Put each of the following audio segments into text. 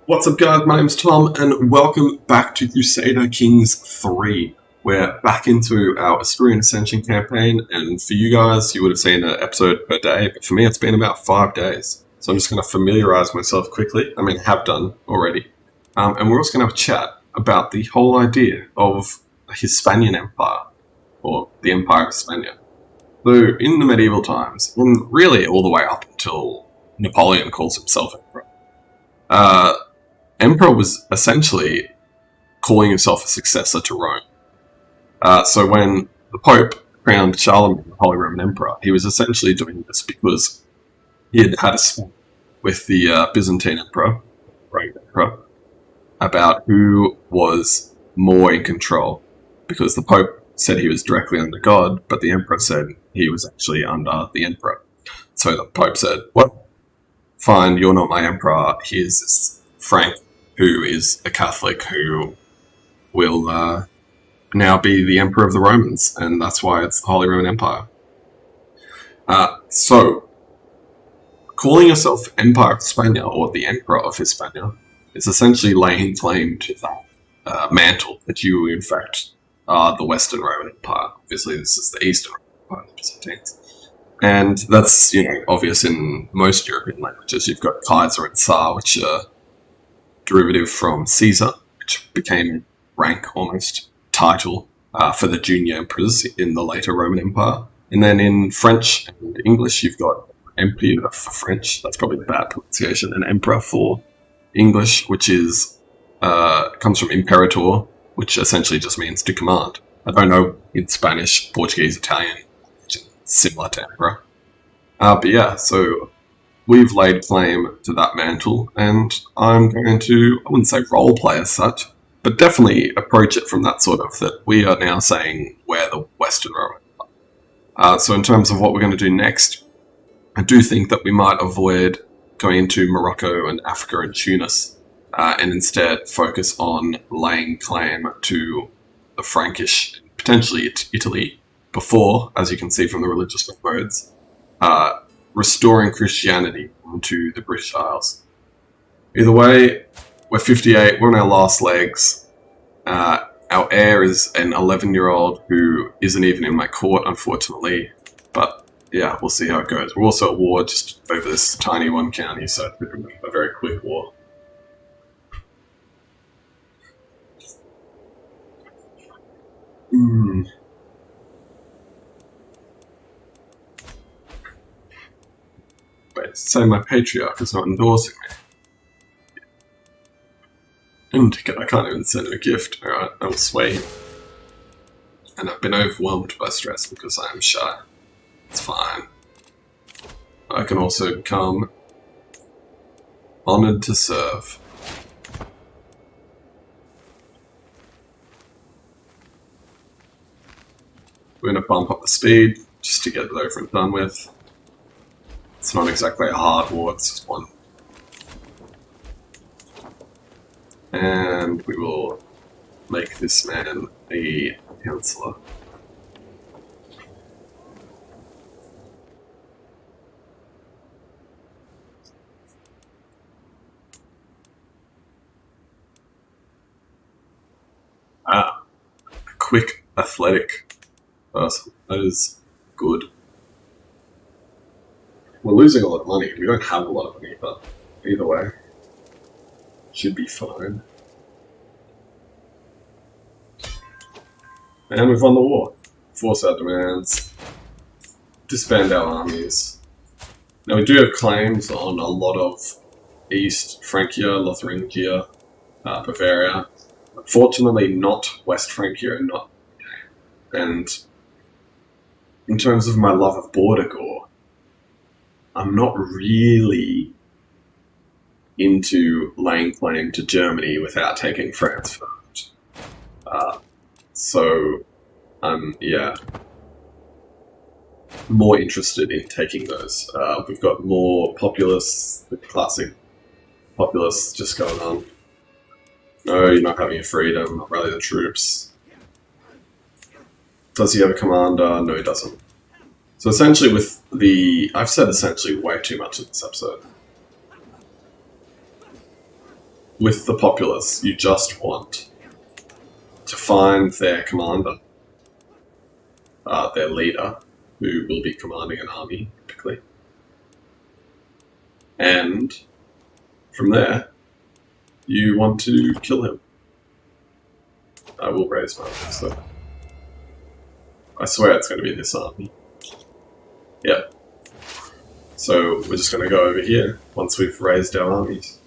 What's up guys, my name's Tom and welcome back to Crusader Kings 3. We're back into our Asturian Ascension campaign, and for you guys you would have seen an episode per day, but for me it's been about 5 days. So I'm just going to familiarise myself quickly, have done already. And we're also going to have a chat about the whole idea of a Hispanian Empire, or the Empire of Hispania. So in the medieval times, and really all the way up until Napoleon calls himself Emperor, Emperor was essentially calling himself a successor to Rome. So when the Pope crowned Charlemagne the Holy Roman Emperor, he was essentially doing this because he had had a split with the Byzantine Emperor, Roman Emperor, about who was more in control. Because the Pope said he was directly under God, but the Emperor said he was actually under the Emperor. So the Pope said, well, fine, you're not my Emperor, here's this Frank, who is a Catholic, who will now be the Emperor of the Romans, and that's why it's the Holy Roman Empire. So, calling yourself Empire of Hispania, or the Emperor of Hispania, is essentially laying claim to that mantle that you, in fact, are the Western Roman Empire. Obviously, this is the Eastern Roman Empire, the Byzantines. And that's, obvious in most European languages. You've got Kaiser and Tsar, which are derivative from Caesar, which became a rank, almost title, for the junior emperors in the later Roman Empire. And then in French and English, you've got Empire for French, that's probably the bad pronunciation, and Emperor for English, which is comes from Imperator, which essentially just means to command. I don't know in Spanish, Portuguese, Italian, which is similar to Emperor. But yeah, so we've laid claim to that mantle, and I'm going to, I wouldn't say role play as such, but definitely approach it from that sort of, that we are now saying we're the Western Roman. So in terms of what we're going to do next, I do think that we might avoid going into Morocco and Africa and Tunis, and instead focus on laying claim to the Frankish, potentially Italy, before, as you can see from the religious modes, restoring Christianity into the British Isles. Either way, we're 58, we're on our last legs. Our heir is an 11-year-old who isn't even in my court, unfortunately. But yeah, we'll see how it goes. We're also at war just over this tiny one county, so it's a very quick war. Wait, so my patriarch is not endorsing me. And I can't even send him a gift. Alright, I will sway him. And I've been overwhelmed by stress because I am shy. It's fine. I can also become honoured to serve. We're going to bump up the speed just to get it over and done with. It's not exactly a hard war, it's just one. And we will make this man a councillor. A quick, athletic person. That is good. We're losing a lot of money. We don't have a lot of money, but either way, should be fine. And we've won the war. Force our demands. Disband our armies. Now we do have claims on a lot of East Francia, Lotharingia, Bavaria. Unfortunately not West Francia and not... And in terms of my love of border gore, I'm not really into laying claim to Germany without taking France first. So I'm, more interested in taking those. We've got more populists, the classic populists just going on. No, you're not having your freedom, rally the troops. Does he have a commander? No, he doesn't. So essentially with the... I've said essentially way too much in this episode. with the populace, you just want to find their commander, their leader, who will be commanding an army, typically. And from there, you want to kill him. I will raise my army, so I swear it's going to be this army. Yeah. So we're just going to go over here once we've raised our armies.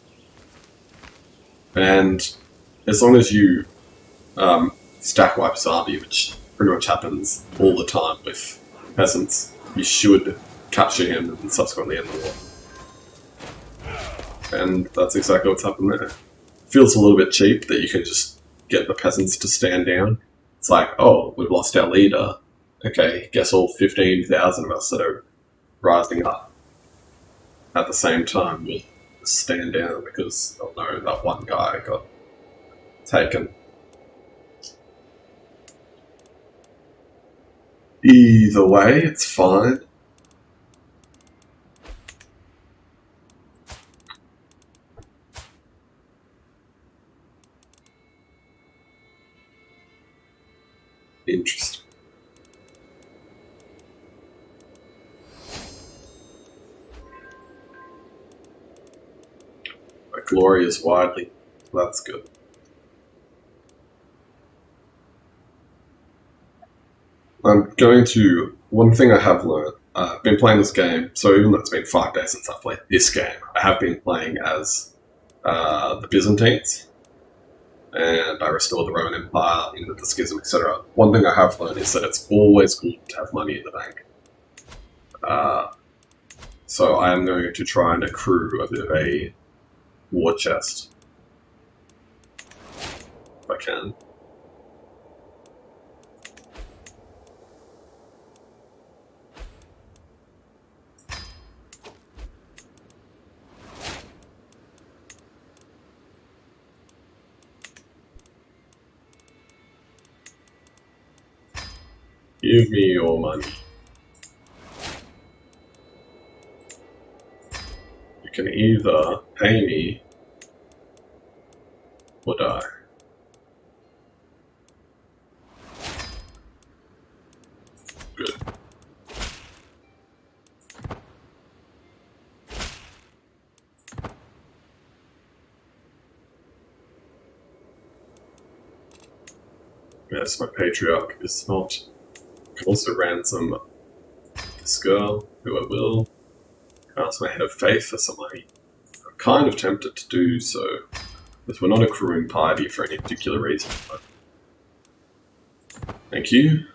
And as long as you stack wipe his army, which pretty much happens all the time with peasants, you should capture him and subsequently end the war. And that's exactly what's happened there. Feels a little bit cheap that you can just get the peasants to stand down. It's like, oh, we've lost our leader. Okay, guess all 15,000 of us that are rising up at the same time will stand down because, oh no, that one guy got taken. Either way, it's fine. Interesting. My glory is widely. That's good. I'm going to... One thing I have learned, I've been playing this game, so even though it's been 5 days since I've played this game, I have been playing as the Byzantines, and I restored the Roman Empire into the Schism, etc. One thing I have learned is that it's always good to have money in the bank. So I am going to try and accrue a bit of a war chest, if I can. Give me your money. You can either pay me or die. Good. Yes, my patriarch is not. I can also ransom this girl, who I will. Ask my head of faith for some money. I'm kind of tempted to do so, because we're not accruing piety for any particular reason. But thank you.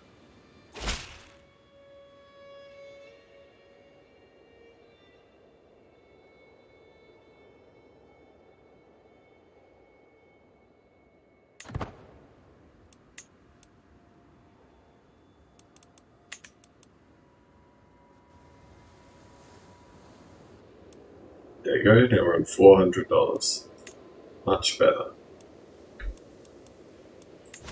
There you go, now we're on $400. Much better.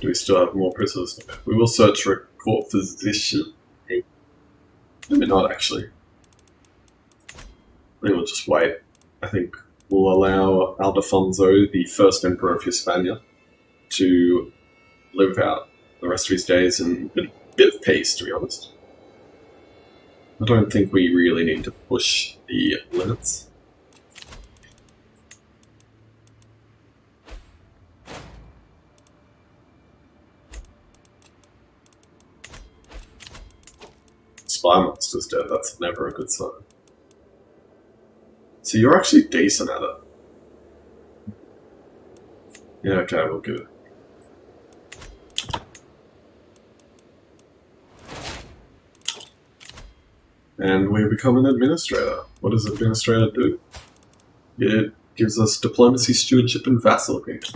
Do we still have more prisoners? We will search for a court physician. Maybe not, actually. I think we'll just wait. I think we'll allow Aldefonso, the first Emperor of Hispania, to live out the rest of his days in a bit of peace, to be honest. I don't think we really need to push the limits. Spy monster's dead, that's never a good sign. So you're actually decent at it. Yeah, okay, we'll give it. And we become an administrator. What does administrator do? It gives us diplomacy, stewardship, and vassalage,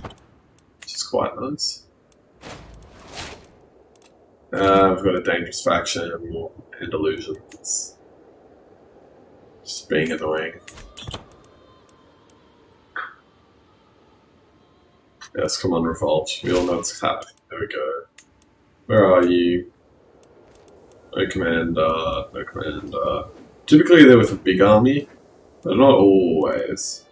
which is quite nice. We've got a dangerous faction and illusions. Just being annoying. Yes, come on, revolt. We all know what's happening. There we go. Where are you? No commander, no commander. Typically they're with a big army, but not always.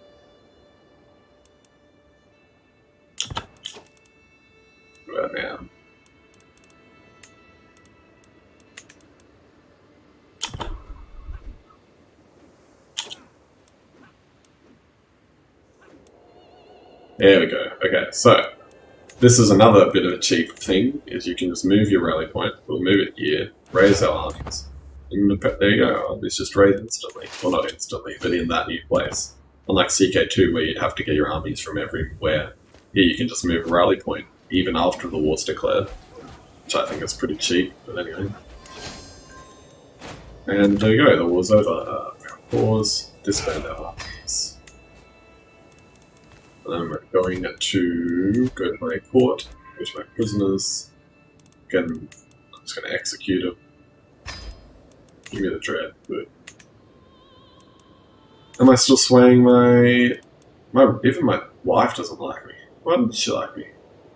There we go. Okay, so this is another bit of a cheap thing, is you can just move your rally point. We'll move it here, raise our armies. And there you go, it's just raised instantly. Well, not instantly, but in that new place. Unlike CK2, where you'd have to get your armies from everywhere. Here you can just move a rally point, even after the war's declared. Which I think is pretty cheap, but anyway. And there you go, the war's over. Pause, disband our armies. And then we're going to go to my court, go to my prisoners. Again, I'm just going to execute them. Give me the dread. Good. Am I still swaying my... Even my wife doesn't like me. Why doesn't she like me?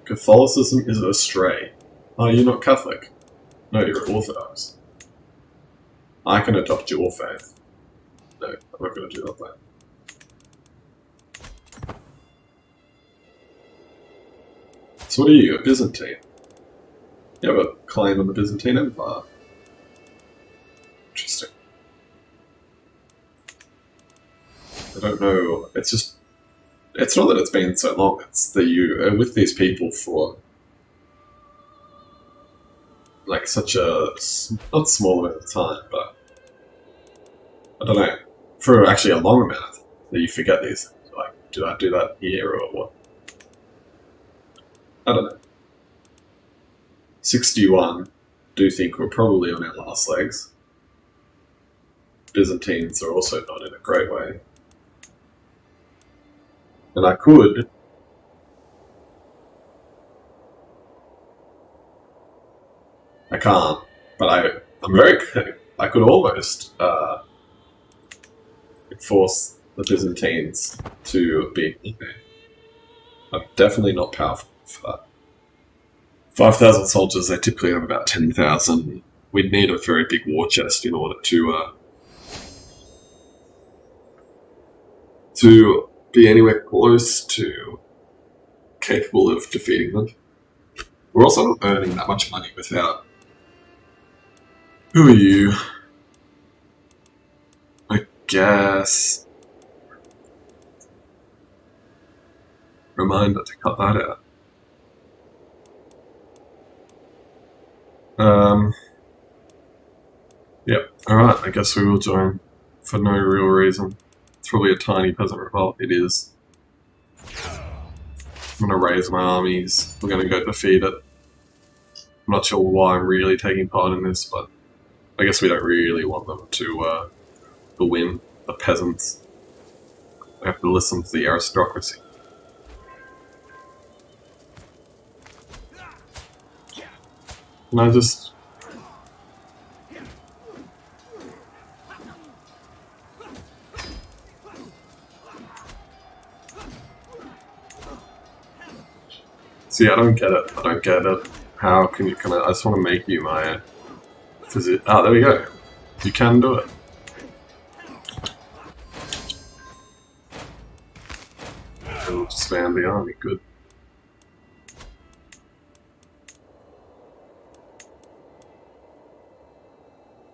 Catholicism is a stray. Oh, you're not Catholic? No, you're Orthodox. I can adopt your faith. No, I'm not going to do that. So what are you, a Byzantine? You have a claim on the Byzantine Empire. Interesting. I don't know, it's just... It's not that it's been so long, it's that you are with these people for... like such a... not small amount of time, but... I don't know, for actually a long amount that you forget these things. Like, did I do that here or what? I don't know. 61, do think we're probably on our last legs. Byzantines are also not in a great way. And I could... I can't, but I'm very... I could almost force the Byzantines to be... I'm definitely not powerful for that. 5,000 soldiers, they typically have about 10,000. We'd need a very big war chest in order to be anywhere close to capable of defeating them. We're also not earning that much money without... Who are you? I guess... Reminder to cut that out. Yep, alright, I guess we will join for no real reason. It's probably a tiny peasant revolt, it is. I'm gonna raise my armies, we're gonna go defeat it. I'm not sure why I'm really taking part in this, but I guess we don't really want them to win, the peasants. I have to listen to the aristocracy. And I just... See, I don't get it. I don't get it. How can you come out? I just want to make you my... Ah, there we go. You can do it. It'll expand the army. Good.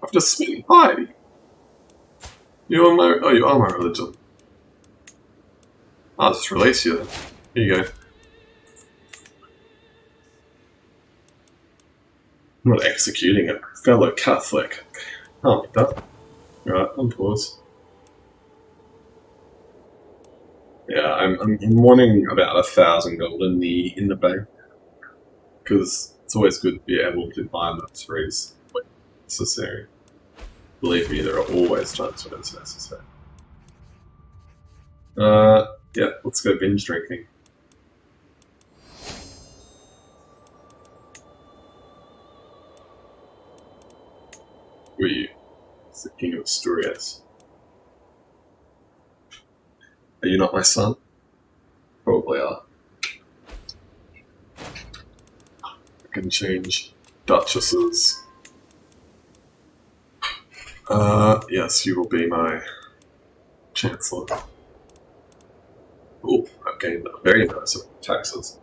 I've just smitten. Hi! You are my... Oh, you are my religion. I'll just release you then. Here you go. I'm not executing a fellow Catholic. Can't be that. Right, on pause. Yeah, I'm wanting about 1,000 gold in the bank. Because it's always good to be able to buy mercenaries when necessary. Believe me, there are always times when it's necessary. Yeah, let's go binge drinking. Who are you? It's the King of Asturias. Are you not my son? Probably are. I can change duchesses. Yes, you will be my chancellor. Oh, I've gained a very nice taxes.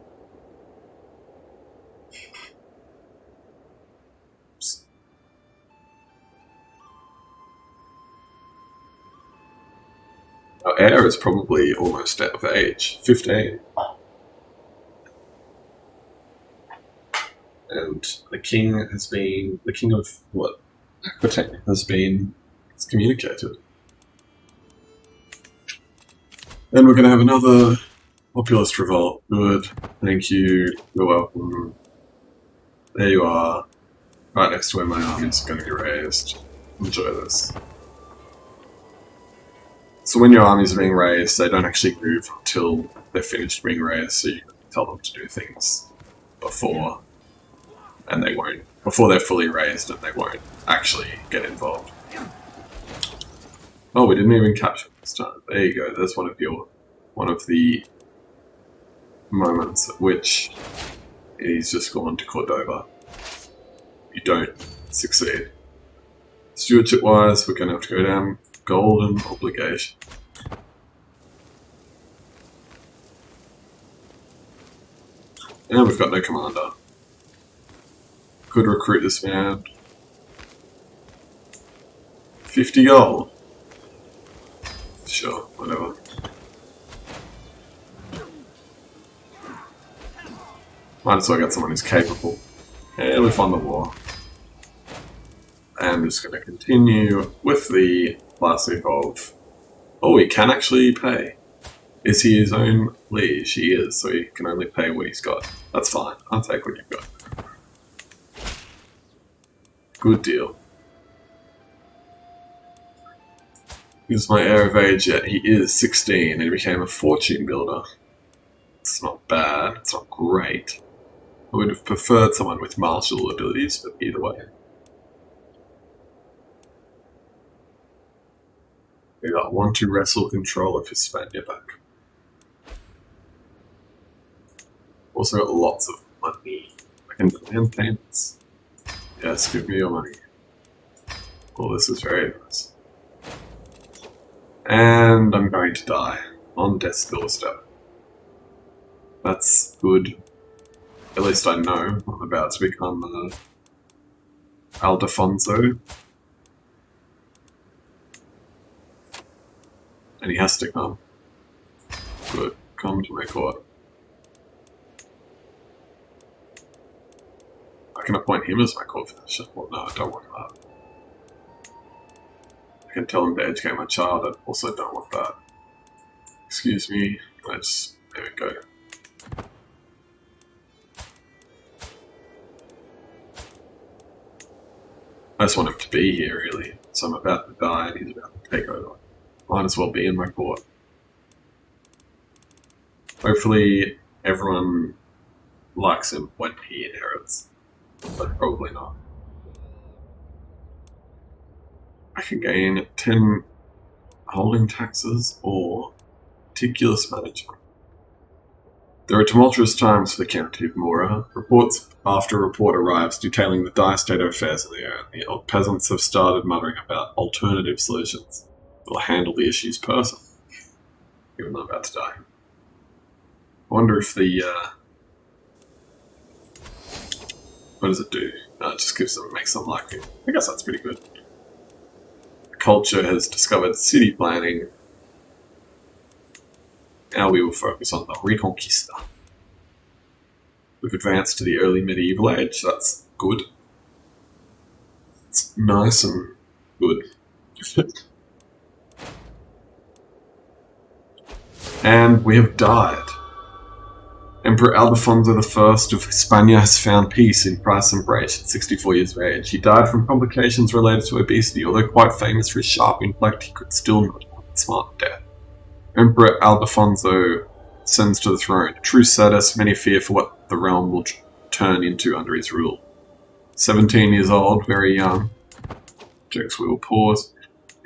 Oops. Our heir is probably almost out of age. 15. and the king of what? Aquitaine has been excommunicated. And we're going to have another populist revolt. Good. Thank you. You're welcome. There you are. Right next to where my army's going to be raised. Enjoy this. So when your armies are being raised, they don't actually move until they're finished being raised, so you tell them to do things before, and they won't. Before they're fully raised, and they won't actually get involved. Oh, we didn't even capture this time. There you go. There's one of the moments at which he's just gone to Cordoba. You don't succeed. Stewardship-wise, we're going to have to go down golden obligation. And we've got no commander. Could recruit this man. 50 gold. Sure, whatever. Might as well get someone who's capable. Yeah, we've won the war. And I'm just going to continue with the classic of... Oh, he can actually pay. Is he his own liege? He is, so he can only pay what he's got. That's fine. I'll take what you've got. Good deal. He's my heir of age yet. He is 16 and he became a fortune builder. It's not bad. It's not great. I would have preferred someone with martial abilities, but either way. We got one to wrestle control of Hispania back. Also got lots of money. I can demand payments. Yes, give me your money. Oh, this is very nice. And I'm going to die on death's doorstep. That's good. At least I know I'm about to become Aldefonso. And he has to come. Good. Come to my court. I can appoint him as my court physician. Well, no, I don't want that. I can tell him to educate my child. I also don't want that. Excuse me. There we go. I just want him to be here, really. So I'm about to die and he's about to take over. Might as well be in my court. Hopefully everyone likes him when he inherits. But probably not. I can gain 10 holding taxes or meticulous management. There are tumultuous times for the County of Mora. Reports after report arrives detailing the dire state of affairs in the area. The old peasants have started muttering about alternative solutions. We'll handle the issues personally, even though I'm about to die. I wonder if the... what does it do? It just makes them like me. I guess that's pretty good. The culture has discovered city planning. Now we will focus on the Reconquista. We've advanced to the early medieval age. That's good. It's nice and good. And we have died. Emperor Aldefonso I of Hispania has found peace in Price and Brace at 64 years of age. He died from complications related to obesity. Although quite famous for his sharp intellect, he could still not have a smart death. Emperor Aldefonso ascends to the throne. True status, many fear for what the realm will turn into under his rule. 17 years old, very young. Jokes, we will pause.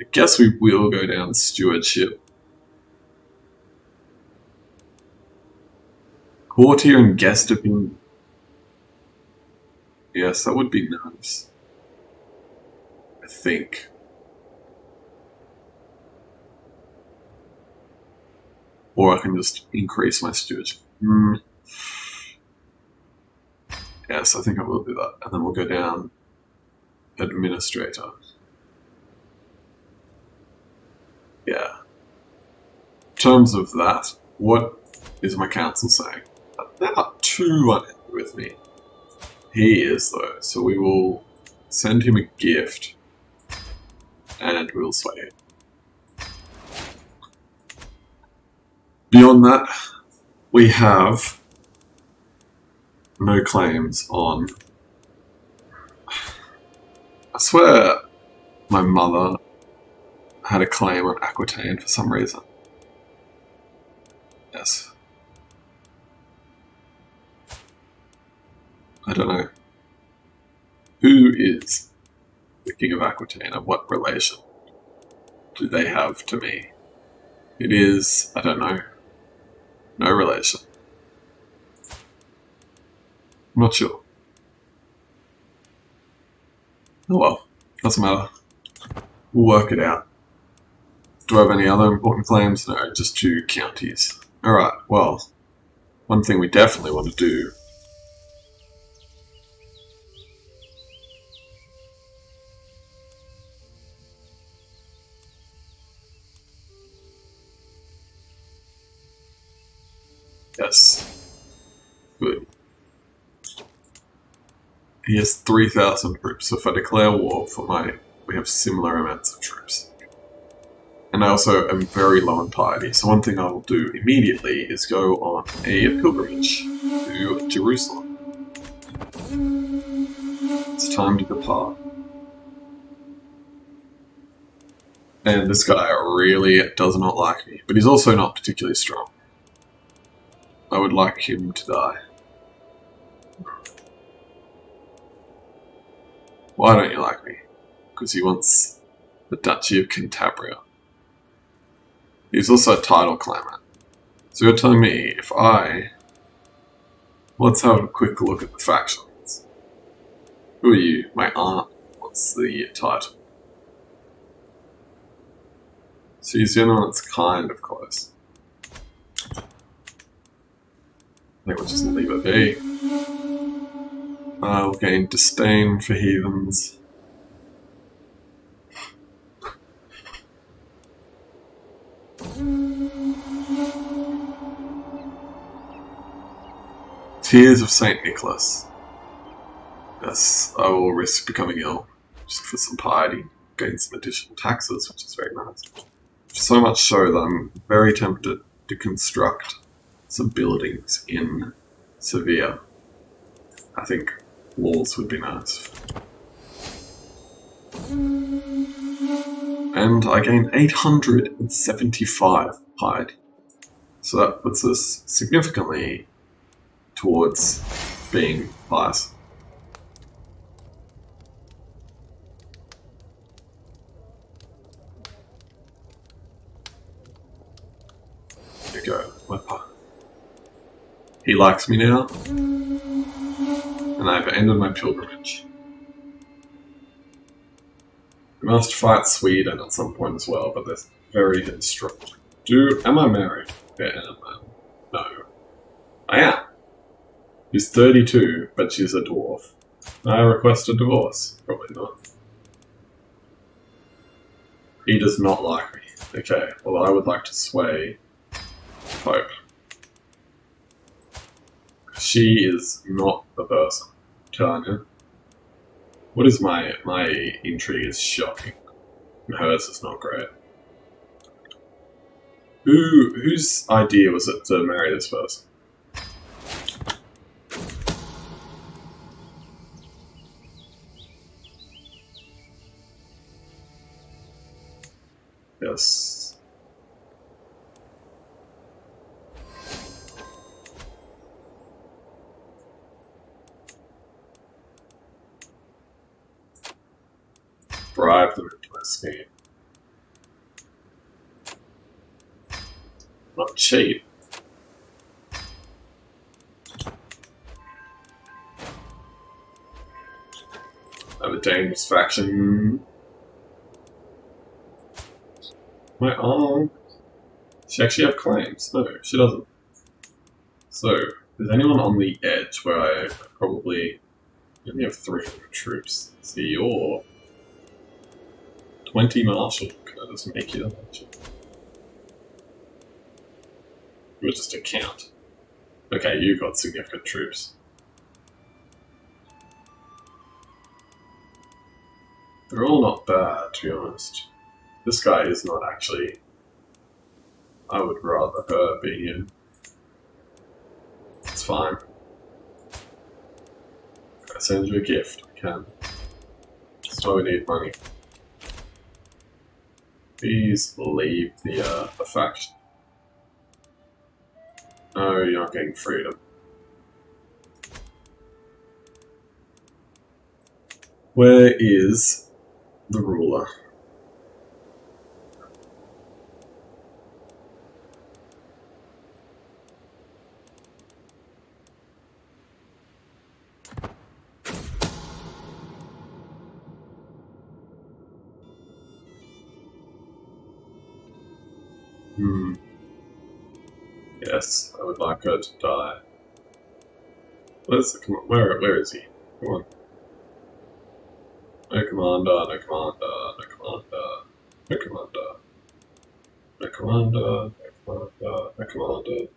I guess we will go down stewardship. Courtier and guest have been... Yes, that would be nice. I think. Or I can just increase my stewardship. Yes, I think I will do that. And then we'll go down administrator. Yeah. In terms of that, what is my council saying? They're not too unhappy with me. He is, though, so we will send him a gift and we'll sway it. Beyond that, we have no claims on... I swear my mother had a claim on Aquitaine for some reason. Yes. I don't know. Who is the King of Aquitaine and what relation do they have to me? It is, I don't know, no relation. I'm not sure. Oh well, doesn't matter. We'll work it out. Do I have any other important claims? No, just 2 counties. Alright, well, one thing we definitely want to do yes. Good. He has 3,000 troops, so if I declare war for we have similar amounts of troops. And I also am very low on piety, so one thing I will do immediately is go on a pilgrimage to Jerusalem. It's time to depart. And this guy really does not like me, but he's also not particularly strong. I would like him to die. Why don't you like me? Because he wants the Duchy of Cantabria. He's also a title claimant. So you're telling me if let's have a quick look at the factions. Who are you? My aunt wants the title. So he's the only one that's kind of close. I think we'll just leave it be. I'll gain disdain for heathens. Tears of St. Nicholas. Yes, I will risk becoming ill just for some piety, gain some additional taxes, which is very nice. So much so that I'm very tempted to construct some buildings in Sevilla. I think walls would be nice. And I gain 875 piety. So that puts us significantly towards being pious. There you go, Wepa. He likes me now, and I've ended my pilgrimage. We must fight Sweden at some point as well, but they're very strong. Am I married? Yeah, no. I am. She's 32, but she's a dwarf. I request a divorce. Probably not. He does not like me. Okay, well I would like to sway Pope. She is not the person. I'm telling you. What is my intrigue is shocking. And hers is not great. Whose idea was it to marry this person? Yes. Bribe them into my scheme. Not cheap. I have a dangerous faction. My aunt. She actually have claims? No, she doesn't. So, is anyone on the edge where I probably only have 300 troops? See, you're 20 marshal. Can I just make you that much? You're just a count. Okay, you've got significant troops. They're all not bad, to be honest. This guy is not actually. I would rather her be him. It's fine. I send you a gift. I can. That's why we need money. Please leave the faction. No, you're not getting freedom. Where is the ruler? Yes, I would like her to die. Where is he? Come on. No commander, no commander, no commander, no commander, no commander, no commander, no commander.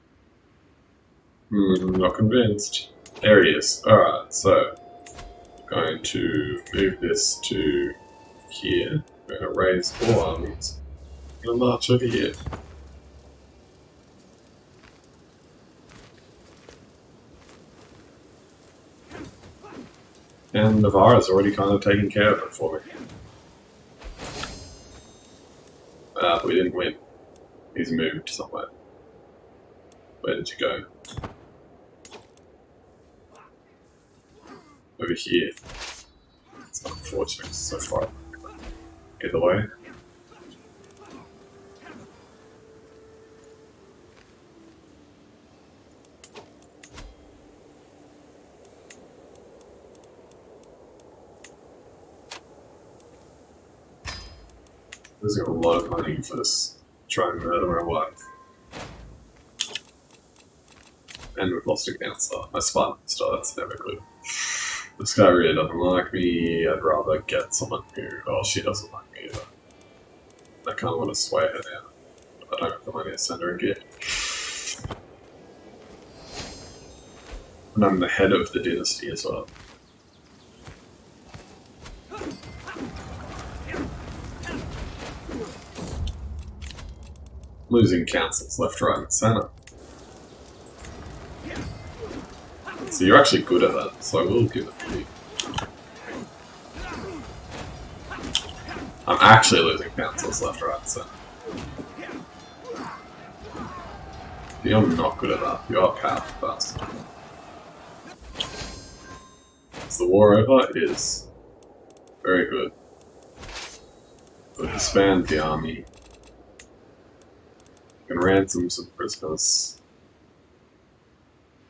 Not convinced. There he is. Alright, so I'm going to move this to here. We're going to raise all armies. I'm going to march over here. And Navarra's already kind of taken care of it for me. But we didn't win. He's moved somewhere. Where did you go? Over here. It's unfortunate, it's so far. Either way. Losing a lot of money for this trying to murder my wife. And we've lost a cancer. My spine star, that's never good. This guy really doesn't like me. I'd rather get someone who... Oh, she doesn't like me either. I kind of want to sway her down. I don't have the money to send her a gift. And I'm the head of the dynasty as well. Losing councils left, right, and centre. So you're actually good at that, so I will give it to you. I'm actually losing councils left, right, and centre. You're not good at that. You are powerful fast. Is the war over? It is. Very good. We'll expand the army. Can ransom some prisoners.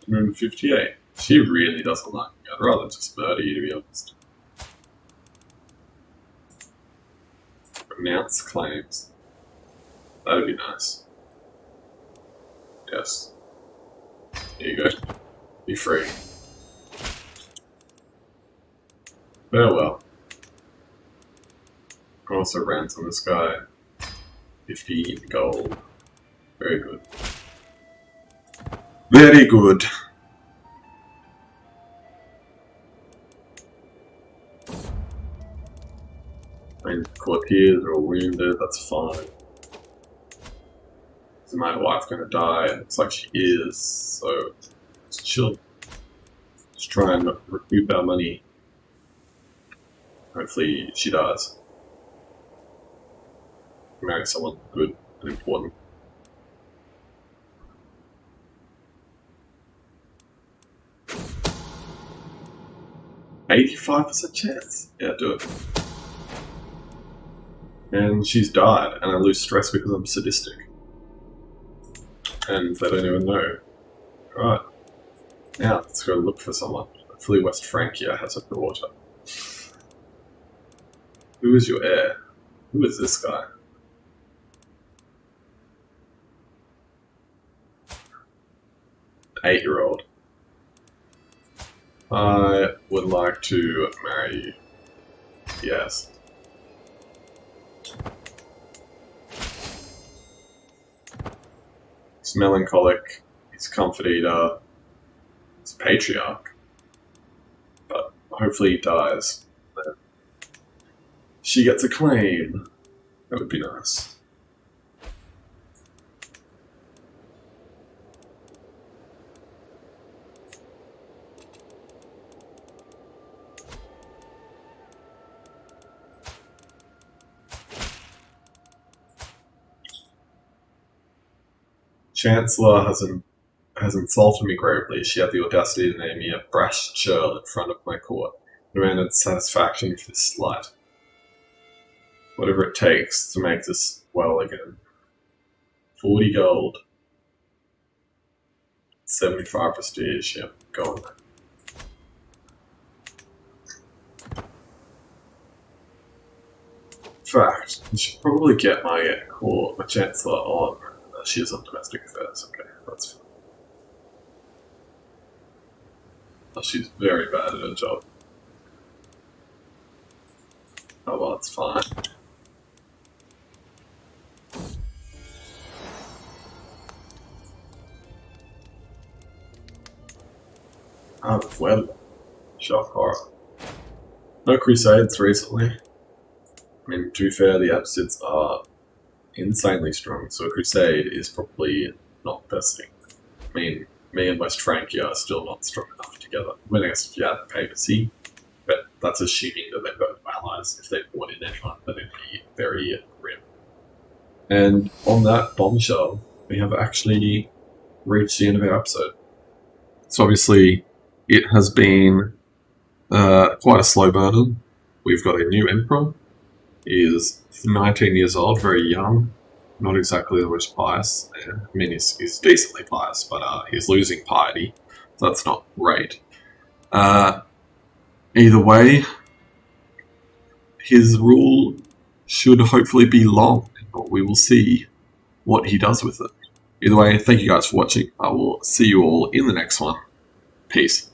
158. She really doesn't like me. I'd rather just murder you, to be honest. Renounce claims. That'd be nice. Yes. There you go. Be free. Farewell. Can also ransom this guy. 15 gold. Very good. Very good. My courtiers are all wounded, that's fine. Is my wife gonna die? It looks like she is, so just chill. Just try and recoup our money. Hopefully she dies. Marry someone good and important. 85% chance. Yeah, do it. And she's died, and I lose stress because I'm sadistic. And they don't even know. Right. Now, let's go look for someone. Hopefully West Francia has a daughter. Who is your heir? Who is this guy? An 8-year-old. I would like to marry you. Yes. He's melancholic, he's a comfort eater, he's a patriarch. But hopefully he dies. She gets a claim. That would be nice. Chancellor has insulted me gravely. She had the audacity to name me a brash churl in front of my court. Demanded satisfaction for this slight. Whatever it takes to make this well again. 40 gold. 75 prestige. Yep, go on. In fact, I should probably get my court, my chancellor on. She is on domestic affairs. Okay, that's fine. Oh, she's very bad at her job. Oh well, it's fine. Well, shock horror. No crusades recently. I mean, to be fair, the absids are insanely strong, so a crusade is probably not the best thing. I mean, me and West Francia are still not strong enough together. When I guess you add the papacy, but that's assuming that they've got allies. If they brought in anyone, then it'd be very grim. And on that bombshell, we have actually reached the end of our episode. So obviously, it has been quite a slow burner. We've got a new emperor. He is 19 years old, very young, not exactly the most pious. I mean, he's decently pious, but he's losing piety, so that's not great. Either way, his rule should hopefully be long, but we will see what he does with it. Either way, thank you guys for watching. I will see you all in the next one. Peace.